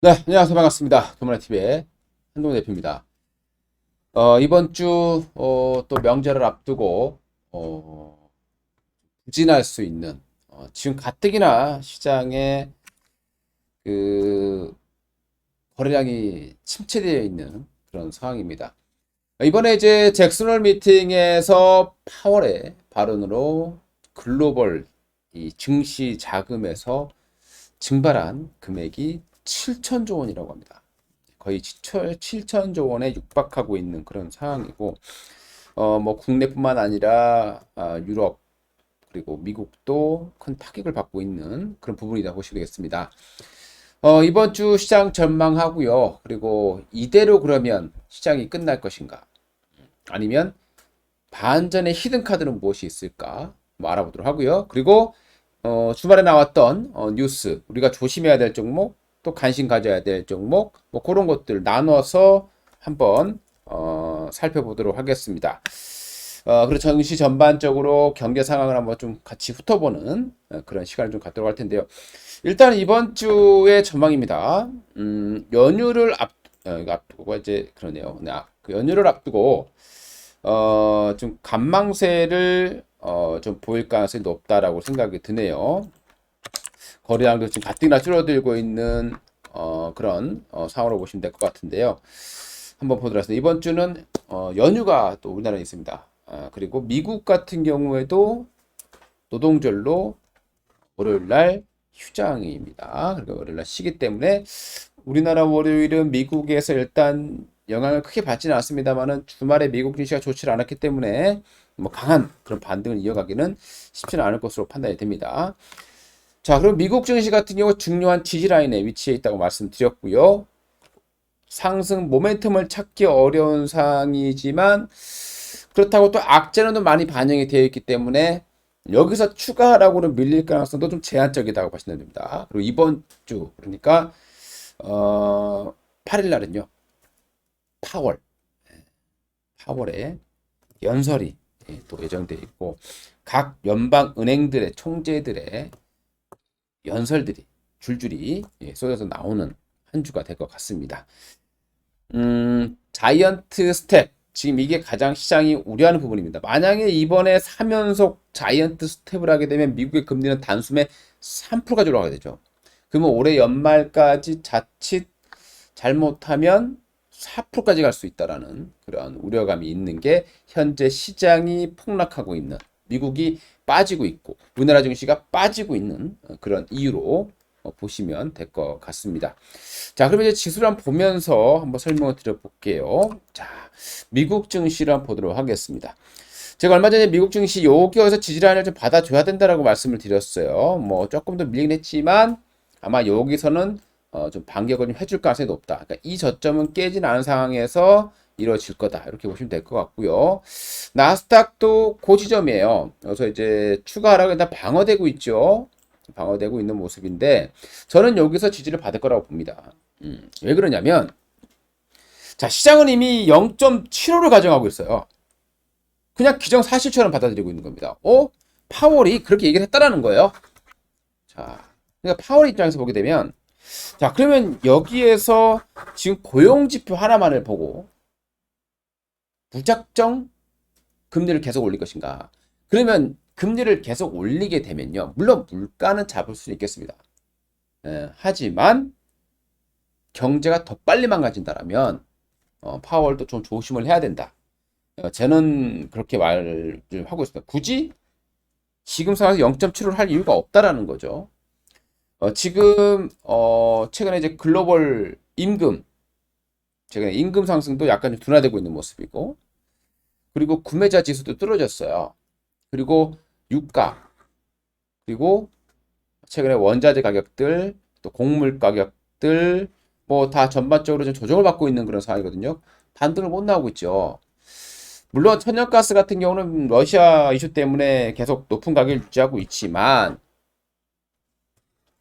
네, 안녕하세요. 반갑습니다. 도문화TV의 한동훈 대표입니다. 이번 주, 또 명절을 앞두고, 부진할 수 있는, 지금 가뜩이나 시장에 그, 거래량이 침체되어 있는 그런 상황입니다. 이번에 이제 잭슨홀 미팅에서 파월의 발언으로 글로벌 이 증시 자금에서 증발한 금액이 7천조 원이라고 합니다. 거의 7천조 원에 육박하고 있는 그런 상황이고, 뭐 국내뿐만 아니라 유럽 그리고 미국도 큰 타격을 받고 있는 그런 부분이다 보시면 되겠습니다. 이번 주 시장 전망하고요. 그리고 이대로 그러면 시장이 끝날 것인가? 아니면 반전의 히든 카드는 무엇이 있을까? 뭐 알아보도록 하고요. 그리고 주말에 나왔던 뉴스, 우리가 조심해야 될 종목, 또 관심 가져야 될 종목, 뭐 그런 것들 나눠서 한번 살펴보도록 하겠습니다. 그리고 정시 전반적으로 경제 상황을 한번 좀 같이 훑어보는 그런 시간을 좀 갖도록 할 텐데요. 일단 이번 주의 전망입니다. 연휴를 앞두고 이제 그러네요. 네, 그 연휴를 앞두고 좀 관망세를 좀 보일 가능성이 높다라고 생각이 드네요. 거래량도 지금 가뜩이나 줄어들고 있는 그런 상황으로 보시면 될 것 같은데요. 한번 보도록 하겠습니다. 이번 주는 연휴가 또 우리나라에 있습니다. 그리고 미국 같은 경우에도 노동절로 월요일 날 휴장입니다. 그리고 월요일 날 쉬기 때문에 우리나라 월요일은 미국에서 일단 영향을 크게 받지는 않습니다만은 주말에 미국 증시가 좋지 않았기 때문에 뭐 강한 그런 반등을 이어가기는 쉽지는 않을 것으로 판단이 됩니다. 자, 그럼 미국 증시 같은 경우 중요한 지지라인에 위치해 있다고 말씀드렸고요. 상승 모멘텀을 찾기 어려운 상황이지만 그렇다고 또 악재는 많이 반영이 되어 있기 때문에 여기서 추가하라고는 밀릴 가능성도 좀 제한적이라고 보시면 됩니다. 그리고 이번 주 그러니까 8일 날은요. 파월, 파월에 연설이 또 예정되어 있고 각 연방 은행들의 총재들의 연설들이 줄줄이 쏟아져 나오는 한 주가 될 것 같습니다. 자이언트 스텝. 지금 이게 가장 시장이 우려하는 부분입니다. 만약에 이번에 3연속 자이언트 스텝을 하게 되면 미국의 금리는 단숨에 3%까지 올라가게 되죠. 그러면 올해 연말까지 자칫 잘못하면 4%까지 갈 수 있다라는 그런 우려감이 있는 게 현재 시장이 폭락하고 있는 미국이 빠지고 있고 우리나라 증시가 빠지고 있는 그런 이유로 보시면 될 것 같습니다. 자, 그럼 이제 지수를 한번 보면서 한번 설명을 드려볼게요. 자, 미국 증시를 한번 보도록 하겠습니다. 제가 얼마 전에 미국 증시 여기에서 지지라인을 좀 받아줘야 된다라고 말씀을 드렸어요. 뭐 조금 더 밀리긴 했지만 아마 여기서는 좀 반격을 좀 해줄 가능성이 높다. 그러니까 이 저점은 깨진 않은 상황에서 이루어질 거다. 이렇게 보시면 될 것 같고요. 나스닥도 그 지점이에요. 그래서 이제 추가 하락이 일단 방어되고 있죠. 방어되고 있는 모습인데 저는 여기서 지지를 받을 거라고 봅니다. 왜 그러냐면 자 시장은 이미 0.75를 가정하고 있어요. 그냥 기정사실처럼 받아들이고 있는 겁니다. 파월이 그렇게 얘기를 했다라는 거예요. 자, 그러니까 파월 입장에서 보게 되면 자 그러면 여기에서 지금 고용지표 하나만을 보고 무작정 금리를 계속 올릴 것인가? 그러면 금리를 계속 올리게 되면요. 물론 물가는 잡을 수 있겠습니다. 하지만 경제가 더 빨리 망가진다라면 파월도 좀 조심을 해야 된다. 저는 그렇게 말을 하고 있습니다. 굳이 지금 상황에서 0.75를 할 이유가 없다라는 거죠. 지금 최근에 이제 글로벌 임금 최근에 임금 상승도 약간 좀 둔화되고 있는 모습이고 그리고 구매자 지수도 떨어졌어요. 그리고 유가 그리고 최근에 원자재 가격들 또 곡물 가격들 뭐 다 전반적으로 좀 조정을 받고 있는 그런 상황이거든요. 반등을 못 나오고 있죠. 물론 천연가스 같은 경우는 러시아 이슈 때문에 계속 높은 가격을 유지하고 있지만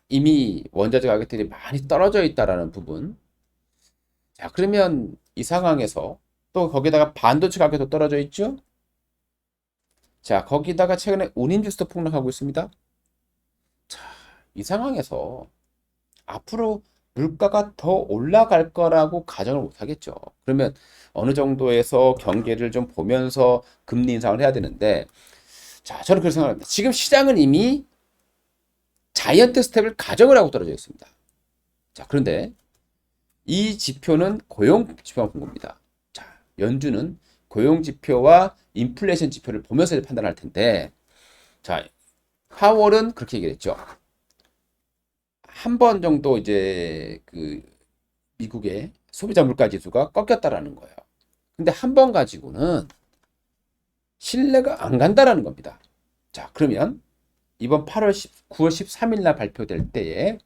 이미 원자재 가격들이 많이 떨어져 있다라는 부분. 자, 그러면 이 상황에서 또 거기다가 반도체 가격도 떨어져 있죠? 자, 거기다가 최근에 운임지수도 폭락하고 있습니다. 자, 이 상황에서 앞으로 물가가 더 올라갈 거라고 가정을 못 하겠죠. 그러면 어느 정도에서 경계를 좀 보면서 금리 인상을 해야 되는데, 자, 저는 그렇게 생각합니다. 지금 시장은 이미 자이언트 스텝을 가정을 하고 떨어져 있습니다. 자, 그런데 이 지표는 고용 지표만 본 겁니다. 자, 연준은 고용 지표와 인플레이션 지표를 보면서 판단할 텐데, 자, 파월은 그렇게 얘기했죠. 한 번 정도 이제 그 미국의 소비자 물가 지수가 꺾였다라는 거예요. 근데 한 번 가지고는 신뢰가 안 간다라는 겁니다. 자, 그러면 이번 9월 13일 날 발표될 때에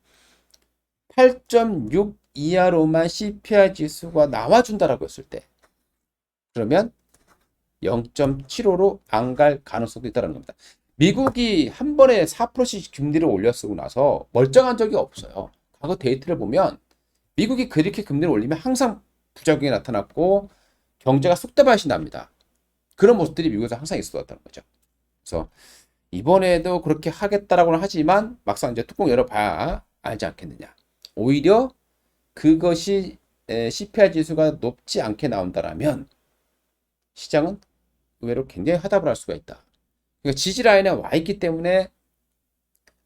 8.6 이하로만 CPI 지수가 나와준다라고 했을 때, 그러면 0.75로 안 갈 가능성도 있다는 겁니다. 미국이 한 번에 4%씩 금리를 올렸고 나서 멀쩡한 적이 없어요. 과거 데이터를 보면 미국이 그렇게 금리를 올리면 항상 부작용이 나타났고 경제가 쑥대밭이 납니다. 그런 모습들이 미국에서 항상 있었다는 거죠. 그래서 이번에도 그렇게 하겠다라고는 하지만 막상 이제 뚜껑 열어봐야 알지 않겠느냐. 오히려 그것이 CPI 지수가 높지 않게 나온다라면 시장은 의외로 굉장히 화답을 할 수가 있다. 그러니까 지지라인에 와 있기 때문에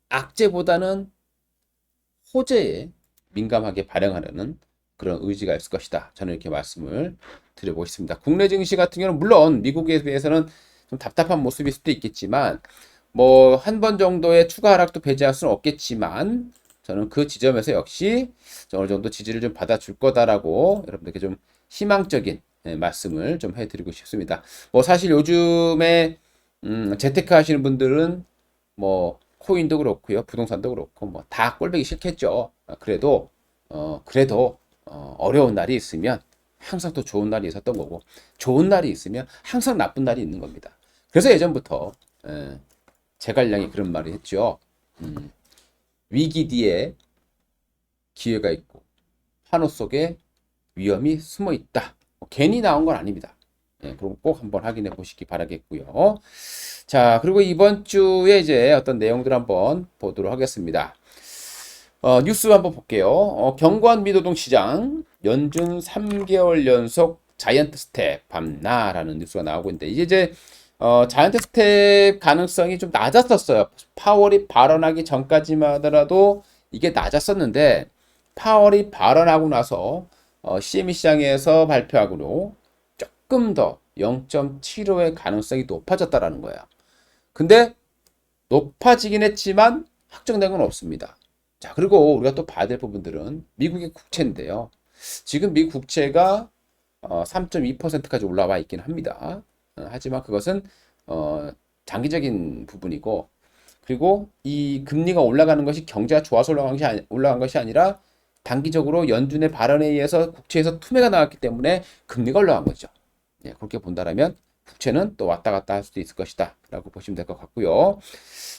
악재보다는 호재에 민감하게 발행하려는 그런 의지가 있을 것이다. 저는 이렇게 말씀을 드려보고 싶습니다. 국내 증시 같은 경우는 물론 미국에 비해서는 좀 답답한 모습일 수도 있겠지만 뭐 한 번 정도의 추가 하락도 배제할 수는 없겠지만 저는 그 지점에서 역시 어느 정도 지지를 좀 받아줄 거다라고 여러분들께 좀 희망적인 말씀을 좀 해드리고 싶습니다. 뭐 사실 요즘에 재테크 하시는 분들은 뭐 코인도 그렇고요, 부동산도 그렇고 뭐 다 꼴보기 싫겠죠. 그래도 어려운 날이 있으면 항상 또 좋은 날이 있었던 거고 좋은 날이 있으면 항상 나쁜 날이 있는 겁니다. 그래서 예전부터 제갈량이 그런 말을 했죠. 위기 뒤에 기회가 있고 환호 속에 위험이 숨어 있다. 괜히 나온 건 아닙니다. 그럼 꼭 한번 확인해 보시기 바라겠고요. 자, 그리고 이번 주에 이제 어떤 내용들 한번 보도록 하겠습니다. 뉴스 한번 볼게요. 경관 미노동 시장 연준 3개월 연속 자이언트 스텝 밤나라는 뉴스가 나오고 있는데 이제 자이언트 스텝 가능성이 좀 낮았었어요. 파월이 발언하기 전까지만 하더라도 이게 낮았었는데 파월이 발언하고 나서 CME 시장에서 발표하고로 조금 더 0.75의 가능성이 높아졌다라는 거예요. 근데 높아지긴 했지만 확정된 건 없습니다. 자, 그리고 우리가 또 봐야 될 부분들은 미국의 국채인데요. 지금 미국 국채가 3.2%까지 올라와 있긴 합니다. 하지만 그것은 장기적인 부분이고 그리고 이 금리가 올라가는 것이 경제가 좋아서 올라간 것이 아니라 단기적으로 연준의 발언에 의해서 국채에서 투매가 나왔기 때문에 금리가 올라간 거죠. 그렇게 본다면 국채는 또 왔다 갔다 할 수도 있을 것이다 라고 보시면 될 것 같고요.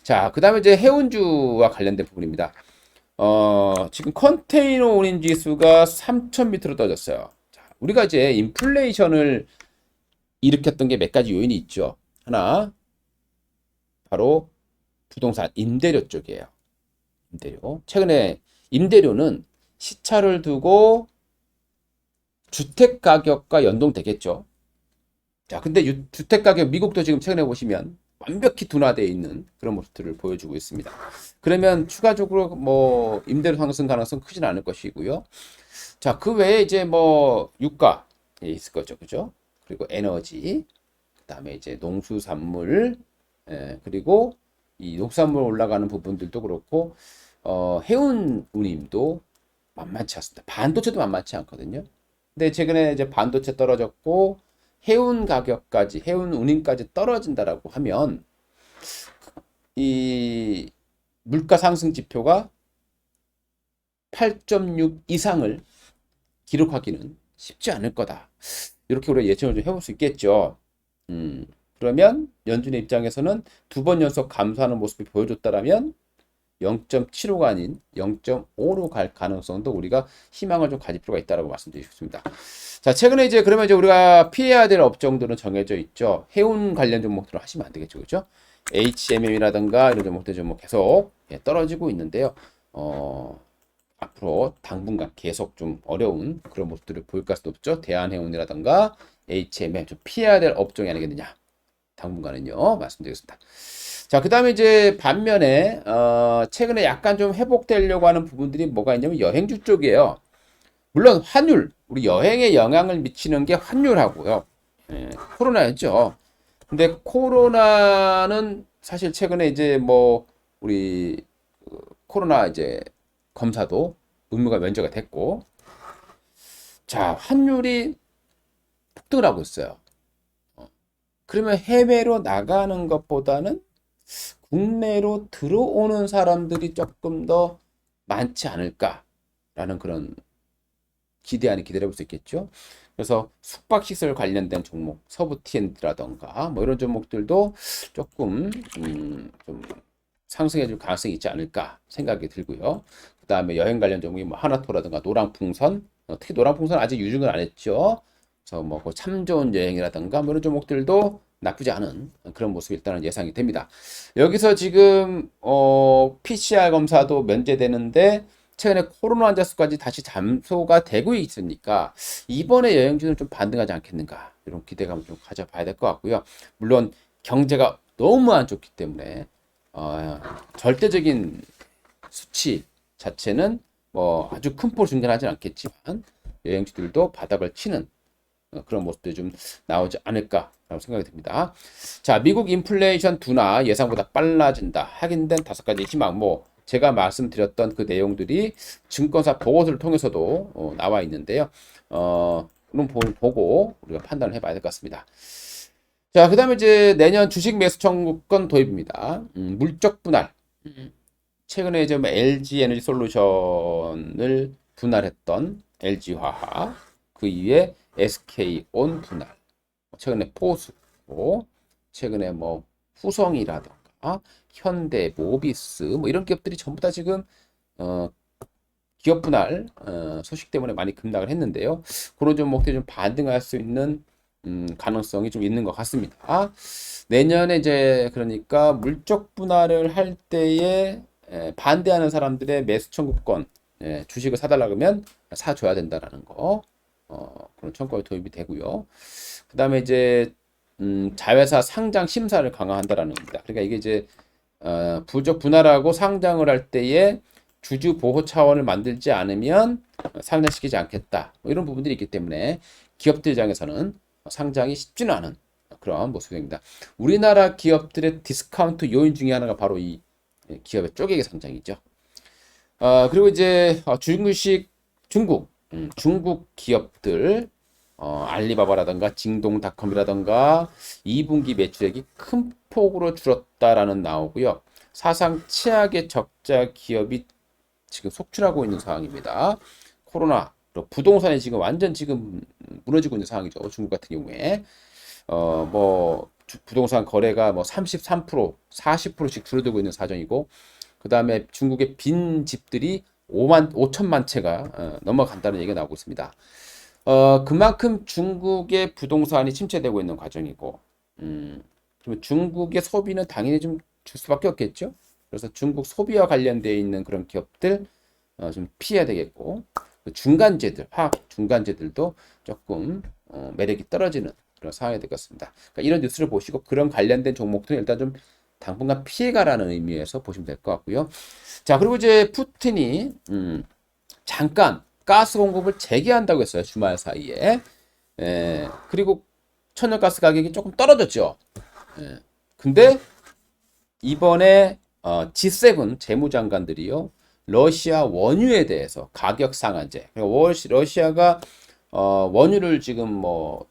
자, 그 다음에 이제 해운주와 관련된 부분입니다. 지금 컨테이너 운임 지수가 3,000밑으로 떨어졌어요. 자, 우리가 이제 인플레이션을 일으켰던 게 몇 가지 요인이 있죠. 하나, 바로 부동산 임대료 쪽이에요. 임대료. 최근에 임대료는 시차를 두고 주택 가격과 연동되겠죠. 자, 근데 주택 가격 미국도 지금 최근에 보시면 완벽히 둔화되어 있는 그런 모습들을 보여주고 있습니다. 그러면 추가적으로 뭐 임대료 상승 가능성 크진 않을 것이고요. 자, 그 외에 이제 뭐 유가 있을 거죠, 그죠? 그리고 에너지, 그다음에 이제 농수산물, 그리고 이 농산물 올라가는 부분들도 그렇고 해운 운임도 만만치 않습니다. 반도체도 만만치 않거든요. 근데 최근에 이제 반도체 떨어졌고 해운 가격까지, 해운 운임까지 떨어진다라고 하면 이 물가 상승 지표가 8.6 이상을 기록하기는 쉽지 않을 거다. 이렇게 우리가 예측을 좀 해볼 수 있겠죠. 그러면 연준의 입장에서는 두 번 연속 감소하는 모습을 보여줬다라면 0.75가 아닌 0.5로 갈 가능성도 우리가 희망을 좀 가질 필요가 있다고 말씀드리고 싶습니다. 자, 최근에 이제 그러면 이제 우리가 피해야 될 업종들은 정해져 있죠. 해운 관련 종목들은 하시면 안 되겠죠, 그죠? HMM이라든가 이런 종목들 좀 계속 떨어지고 있는데요. 앞으로 앞으로 당분간 계속 좀 어려운 그런 모습들을 보일 가수 높죠. 대한해운이라든가 HMM 좀 피해야 될 업종이 아니겠느냐. 당분간은요. 말씀드리겠습니다. 자, 그 다음에 이제 반면에 최근에 약간 좀 회복되려고 하는 부분들이 뭐가 있냐면 여행주 쪽이에요. 물론 환율, 우리 여행에 영향을 미치는 게 환율하고요. 코로나였죠. 근데 코로나는 사실 최근에 이제 뭐 우리 코로나 이제 검사도 의무가 면제가 됐고, 자, 환율이 폭등을 하고 있어요. 그러면 해외로 나가는 것보다는 국내로 들어오는 사람들이 조금 더 많지 않을까라는 그런 기대 아닌 기대를 해볼 수 있겠죠. 그래서 숙박시설 관련된 종목, 서부 T&D라던가 뭐 이런 종목들도 조금 좀 상승해 줄 가능성이 있지 않을까 생각이 들고요. 그 다음에 여행 관련 종목이 뭐 하나토라든가 노랑풍선, 특히 노랑풍선 아직 유증을 안 했죠. 그래서 뭐 참 좋은 여행이라든가 뭐 이런 종목들도 나쁘지 않은 그런 모습이 일단은 예상이 됩니다. 여기서 지금 PCR 검사도 면제되는데 최근에 코로나 환자 수까지 다시 감소가 되고 있으니까 이번에 여행주는 좀 반등하지 않겠는가 이런 기대감을 좀 가져봐야 될 것 같고요. 물론 경제가 너무 안 좋기 때문에 절대적인 수치 자체는 뭐 아주 큰 폭으로 증가하지 않겠지만 여행주들도 바닥을 치는 그런 모습들이 좀 나오지 않을까라고 생각이 듭니다. 자, 미국 인플레이션 둔화 예상보다 빨라진다. 확인된 5가지 희망. 뭐 제가 말씀드렸던 그 내용들이 증권사 보고서를 통해서도 나와 있는데요. 그럼 보고 우리가 판단을 해봐야 될 것 같습니다. 자, 그 다음에 이제 내년 주식 매수 청구권 도입입니다. 물적 분할. 최근에 이제 뭐 LG 에너지 솔루션을 분할했던 LG화학, 그 이후에 SK온 분할, 최근에 포스코, 최근에 뭐 후성이라던가 현대, 모비스 뭐 이런 기업들이 전부 다 지금 어, 기업 분할 소식 때문에 많이 급락을 했는데요. 그런 종목들이 좀 반등할 수 있는 가능성이 좀 있는 것 같습니다. 내년에 이제 그러니까 물적 분할을 할 때에 반대하는 사람들의 매수 청구권, 주식을 사달라 그러면 사줘야 된다라는 거, 그런 청구권이 도입이 되고요. 그 다음에 이제 자회사 상장 심사를 강화한다라는 겁니다. 그러니까 이게 이제 부적 분할하고 상장을 할 때에 주주 보호 차원을 만들지 않으면 상장시키지 않겠다. 뭐 이런 부분들이 있기 때문에 기업들 입장에서는 상장이 쉽지는 않은 그런 모습입니다. 우리나라 기업들의 디스카운트 요인 중에 하나가 바로 이 기업의 쪼개기 상장이죠. 그리고 이제 중국 기업들 알리바바라든가 징동닷컴이라든가 2분기 매출액이 큰 폭으로 줄었다라는 나오고요. 사상 최악의 적자 기업이 지금 속출하고 있는 상황입니다. 코로나, 부동산이 지금 완전 지금 무너지고 있는 상황이죠. 중국 같은 경우에 뭐 부동산 거래가 뭐 33%, 40%씩 줄어들고 있는 사정이고, 그 다음에 중국의 빈 집들이 5천만 채가 넘어간다는 얘기가 나오고 있습니다. 그만큼 중국의 부동산이 침체되고 있는 과정이고, 그러면 중국의 소비는 당연히 좀 줄 수밖에 없겠죠. 그래서 중국 소비와 관련되어 있는 그런 기업들 좀 피해야 되겠고, 그 중간재들, 화학 중간재들도 조금 매력이 떨어지는 그런 상황이 되겠습니다. 그러니까 이런 뉴스를 보시고 그런 관련된 종목들은 일단 좀 당분간 피해가라는 의미에서 보시면 될 것 같고요. 자, 그리고 이제 푸틴이 잠깐 가스 공급을 재개한다고 했어요. 주말 사이에. 그리고 천연가스 가격이 조금 떨어졌죠. 근데 이번에 G7 재무장관들이요, 러시아 원유에 대해서 가격 상한제, 그러니까 러시아가 원유를 지금 뭐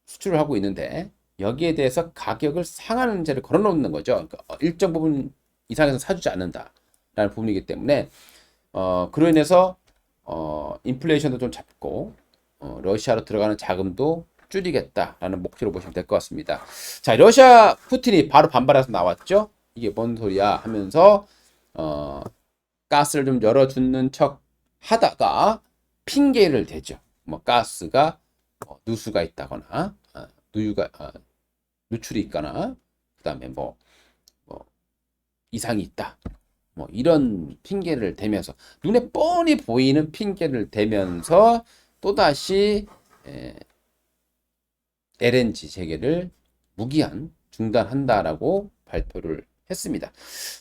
수출을 하고 있는데 여기에 대해서 가격을 상한제를 걸어놓는 거죠. 그러니까 일정 부분 이상에서 사주지 않는다라는 부분이기 때문에 그로 인해서 인플레이션도 좀 잡고 러시아로 들어가는 자금도 줄이겠다라는 목표로 보시면 될 것 같습니다. 자, 러시아 푸틴이 바로 반발해서 나왔죠. 이게 뭔 소리야 하면서 가스를 좀 열어주는 척 하다가 핑계를 대죠. 뭐 가스가 누수가 있다거나 누출이 있거나 그다음에 뭐 이상이 있다. 뭐 이런 핑계를 대면서 눈에 뻔히 보이는 핑계를 대면서 또다시 LNG 재개를 무기한 중단한다라고 발표를 했습니다.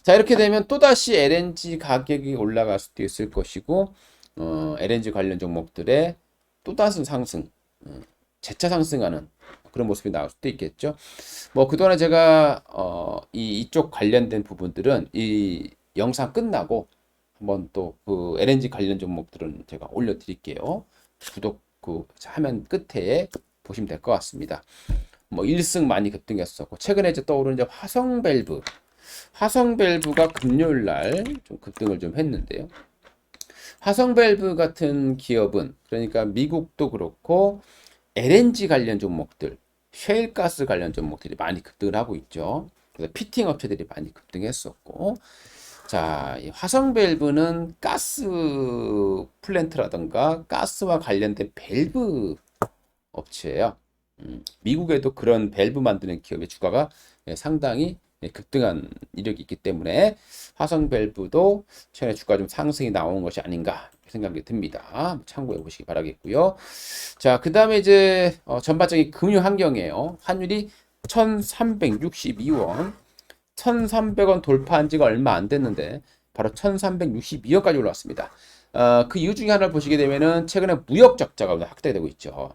자, 이렇게 되면 또다시 LNG 가격이 올라갈 수도 있을 것이고 LNG 관련 종목들의 또다시 상승, 재차 상승하는 그런 모습이 나올 수도 있겠죠. 뭐 그동안에 제가 이쪽 관련된 부분들은 이 영상 끝나고 한번 또 그 LNG 관련 종목들은 제가 올려드릴게요. 구독 그 화면 끝에 보시면 될 것 같습니다. 뭐 1승 많이 급등했었고 최근에 이제 떠오르는 이제 화성밸브가 금요일 날 좀 급등을 좀 했는데요. 화성밸브 같은 기업은 그러니까 미국도 그렇고 LNG 관련 종목들, 셰일가스 관련 종목들이 많이 급등을 하고 있죠. 그래서 피팅 업체들이 많이 급등했었고, 자, 이 화성밸브는 가스 플랜트라던가 가스와 관련된 밸브 업체예요. 미국에도 그런 밸브 만드는 기업의 주가가 상당히 급등한 이력이 있기 때문에 화성밸브도 최근에 주가 좀 상승이 나온 것이 아닌가 생각이 듭니다. 참고해 보시기 바라겠고요. 자, 그 다음에 이제 전반적인 금융 환경이에요. 환율이 1362원, 1300원 돌파한 지가 얼마 안 됐는데 바로 1362원까지 올라왔습니다. 그 이유 중에 하나를 보시게 되면은 최근에 무역 적자가 확대되고 있죠.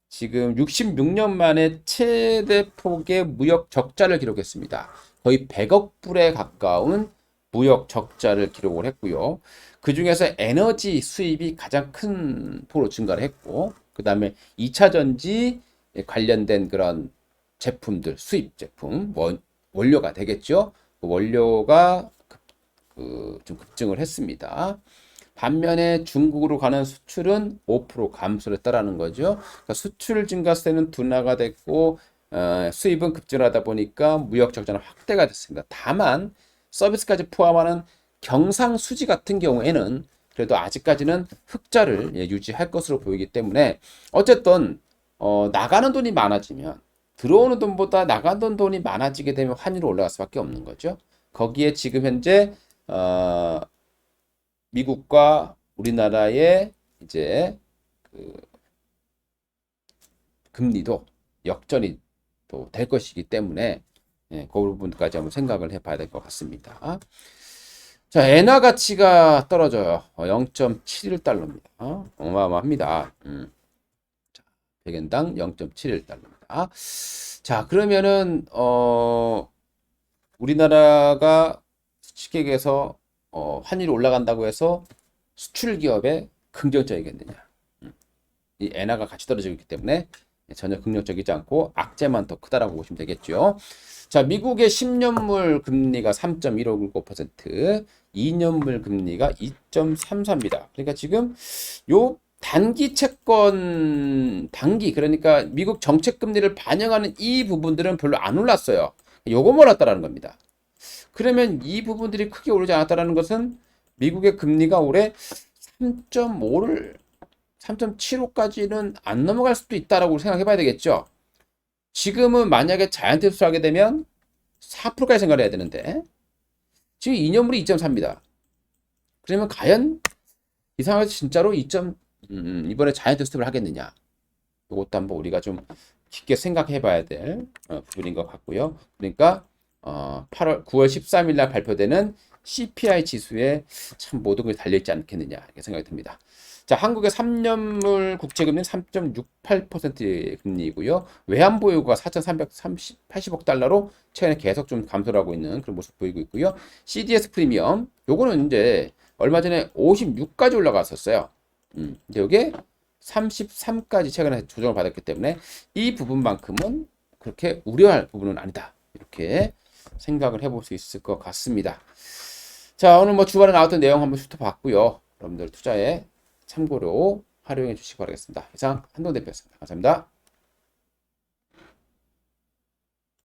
지금 66년 만에 최대 폭의 무역 적자를 기록했습니다. 거의 100억 불에 가까운 무역 적자를 기록을 했고요. 그 중에서 에너지 수입이 가장 큰 폭으로 증가를 했고, 그 다음에 2차 전지 관련된 그런 제품들, 수입 제품, 원료가 되겠죠. 그 원료가 좀 급증을 했습니다. 반면에 중국으로 가는 수출은 5% 감소를 했다라는 거죠. 그러니까 수출 증가세는 둔화가 됐고 수입은 급증하다 보니까 무역 적자는 확대가 됐습니다. 다만 서비스까지 포함하는 경상수지 같은 경우에는 그래도 아직까지는 흑자를 유지할 것으로 보이기 때문에 어쨌든 나가는 돈이 많아지면 들어오는 돈보다 나가는 돈이 많아지게 되면 환율이 올라갈 수밖에 없는 거죠. 거기에 지금 현재 미국과 우리나라의 이제 그 금리도 역전이 또 될 것이기 때문에 그 부분까지 한번 생각을 해봐야 될 것 같습니다. 자, 엔화 가치가 떨어져요. 0.71달러입니다. 어마어마합니다. 자, 100엔당 0.71달러입니다. 자, 그러면은 우리나라가 수출객에서 환율이 올라간다고 해서 수출 기업에 긍정적이겠느냐? 이 엔화가 같이 떨어지고 있기 때문에 전혀 긍정적이지 않고 악재만 더 크다라고 보시면 되겠죠. 자, 미국의 10년물 금리가 3.15%, 2년물 금리가 2.34입니다. 그러니까 지금 요 단기 채권, 그러니까 미국 정책 금리를 반영하는 이 부분들은 별로 안 올랐어요. 요거만 올랐다라는 겁니다. 그러면 이 부분들이 크게 오르지 않았다는 것은 미국의 금리가 올해 3.75까지는 안 넘어갈 수도 있다라고 생각해 봐야 되겠죠. 지금은 만약에 자이언트 흡수를 하게 되면 4%까지 생각을 해야 되는데 지금 2년물이 2.4입니다. 그러면 과연 이 상황에서 진짜로 이번에 자이언트 흡수를 하겠느냐? 이것도 한번 우리가 좀 깊게 생각해 봐야 될 부분인 것 같고요. 그러니까 9월 13일 날 발표되는 CPI 지수에 참 모든 것이 달려있지 않겠느냐 이렇게 생각이 듭니다. 자, 한국의 3년물 국채금리는 3.68% 금리이고요. 외환보유고가 4,380억 달러로 최근에 계속 좀 감소를 하고 있는 그런 모습 보이고 있고요. CDS 프리미엄 요거는 이제 얼마 전에 56까지 올라갔었어요. 근데 이게 33까지 최근에 조정을 받았기 때문에 이 부분만큼은 그렇게 우려할 부분은 아니다. 이렇게 생각을 해볼 수 있을 것 같습니다. 자, 오늘 뭐 주말에 나왔던 내용 한번 훑어봤고요. 여러분들 투자에 참고로 활용해 주시기 바라겠습니다. 이상 한동 대표였습니다. 감사합니다.